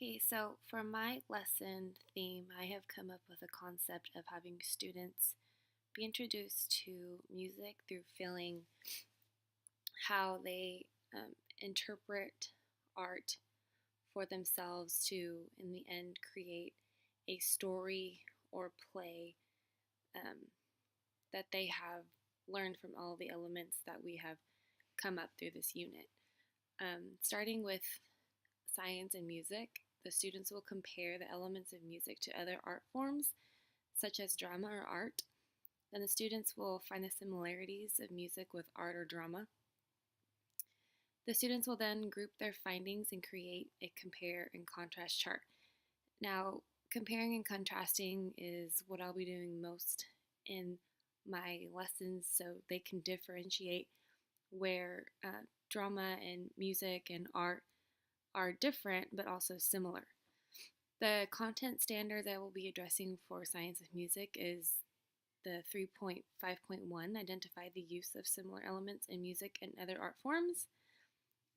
Okay, so for my lesson theme, I have come up with a concept of having students be introduced to music through feeling how they interpret art for themselves to, in the end, create a story or play um, that they have learned from all the elements that we have come up through this unit. Starting with science and music, the students will compare the elements of music to other art forms, such as drama or art. Then the students will find the similarities of music with art or drama. The students will then group their findings and create a compare and contrast chart. Now, comparing and contrasting is what I'll be doing most in my lessons so they can differentiate where drama and music and art are different but also similar. The content standard that we'll be addressing for science of music is the 3.5.1, identify the use of similar elements in music and other art forms.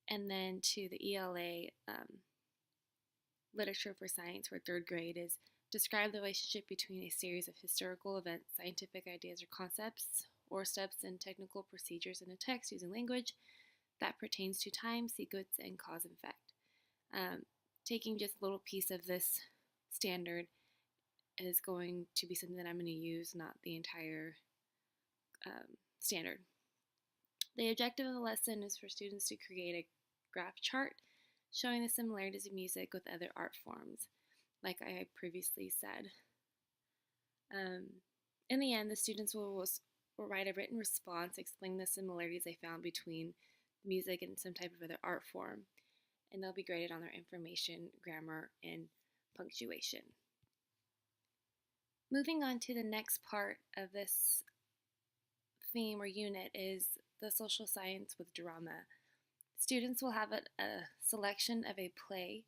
And then to the ELA literature for science for third grade is describe the relationship between a series of historical events, scientific ideas or concepts, or steps in technical procedures in a text using language that pertains to time, sequence, and cause and effect. Taking just a little piece of this standard is going to be something that I'm going to use, not the entire standard. The objective of the lesson is for students to create a graph chart showing the similarities of music with other art forms, like I previously said. In the end, the students will write a written response explaining the similarities they found between music and some type of other art form, and they'll be graded on their information, grammar, and punctuation. Moving on to the next part of this theme or unit is the social science with drama. Students will have a selection of a play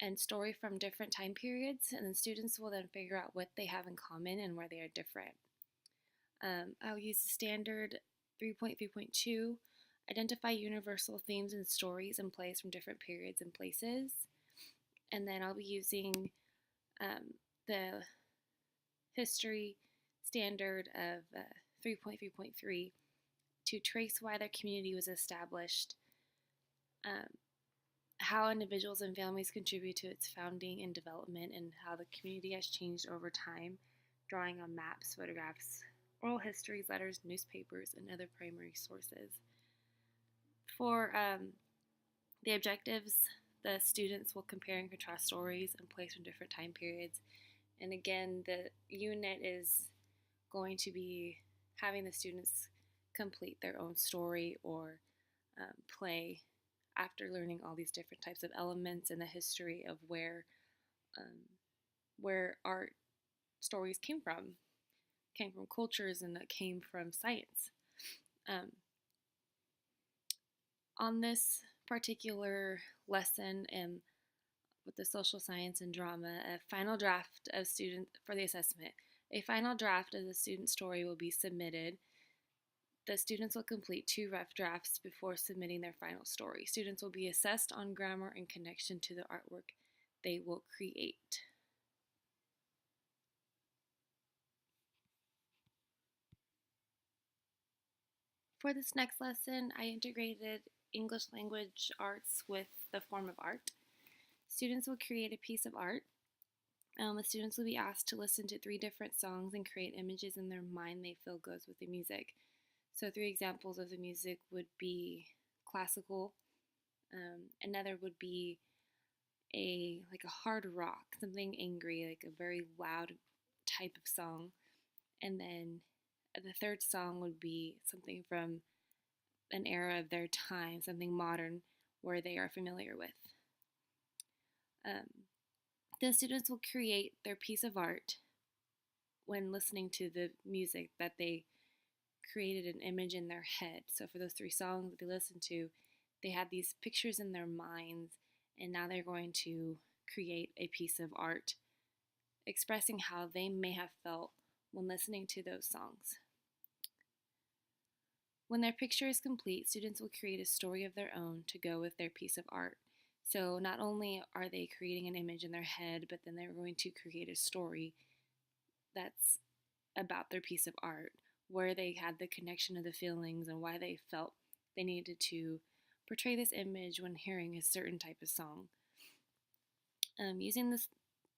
and story from different time periods, and then students will then figure out what they have in common and where they are different. I'll use the standard 3.3.2, identify universal themes and stories and plays from different periods and places. And then I'll be using the history standard of 3.3.3 to trace why their community was established, how individuals and families contribute to its founding and development, and how the community has changed over time, drawing on maps, photographs, oral histories, letters, newspapers, and other primary sources. For the objectives, the students will compare and contrast stories and plays from different time periods. And again, the unit is going to be having the students complete their own story or play after learning all these different types of elements and the history of where art stories came from cultures, and that came from science. On this particular lesson with the social science and drama, a final draft of student for the assessment. A final draft of the student story will be submitted. The students will complete 2 rough drafts before submitting their final story. Students will be assessed on grammar and connection to the artwork they will create. For this next lesson, I integrated English language arts with the form of art. Students will create a piece of art. The students will be asked to listen to 3 different songs and create images in their mind they feel goes with the music. So 3 examples of the music would be classical. Another would be like a hard rock, something angry, like a very loud type of song. And then the third song would be something from an era of their time, something modern where they are familiar with. The students will create their piece of art when listening to the music that they created an image in their head. So for those 3 songs that they listened to, they had these pictures in their minds, and now they're going to create a piece of art expressing how they may have felt when listening to those songs. When their picture is complete, students will create a story of their own to go with their piece of art. So not only are they creating an image in their head, but then they're going to create a story that's about their piece of art, where they had the connection of the feelings and why they felt they needed to portray this image when hearing a certain type of song. Using this,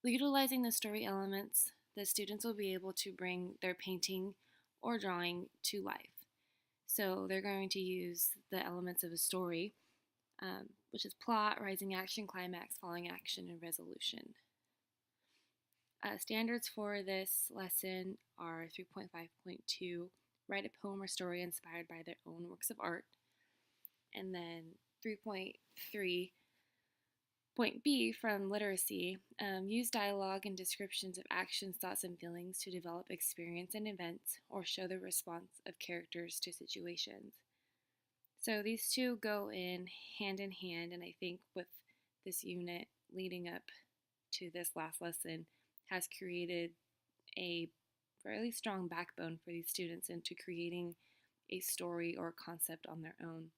utilizing the story elements, the students will be able to bring their painting or drawing to life. So they're going to use the elements of a story, which is plot, rising action, climax, falling action, and resolution. Standards for this lesson are 3.5.2, write a poem or story inspired by their own works of art. And then 3.3, point B from literacy, use dialogue and descriptions of actions, thoughts, and feelings to develop experience and events or show the response of characters to situations. So these two go in hand, and I think with this unit leading up to this last lesson has created a fairly strong backbone for these students into creating a story or concept on their own.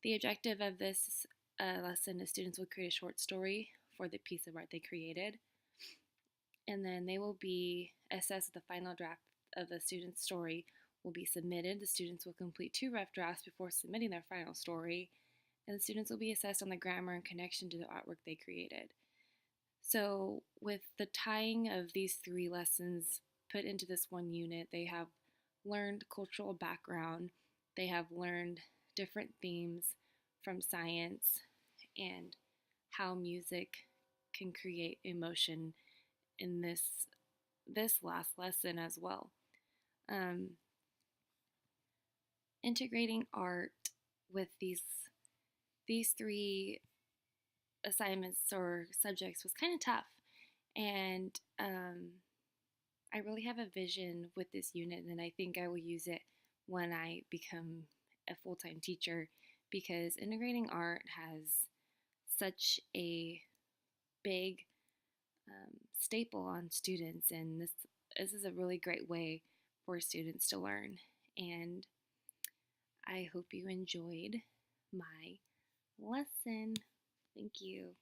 The objective of this lesson is students will create a short story for the piece of art they created, and then they will be assessed. The final draft of the student's story will be submitted. The students will complete 2 rough drafts before submitting their final story, and the students will be assessed on the grammar and connection to the artwork they created. So with the tying of these 3 lessons put into this one unit, they have learned cultural background, they have learned different themes from science and how music can create emotion in this last lesson as well. Integrating art with these 3 assignments or subjects was kind of tough, and I really have a vision with this unit, and I think I will use it when I become a full-time teacher, because integrating art has such a big staple on students, and this is a really great way for students to learn. And I hope you enjoyed my lesson. Thank you.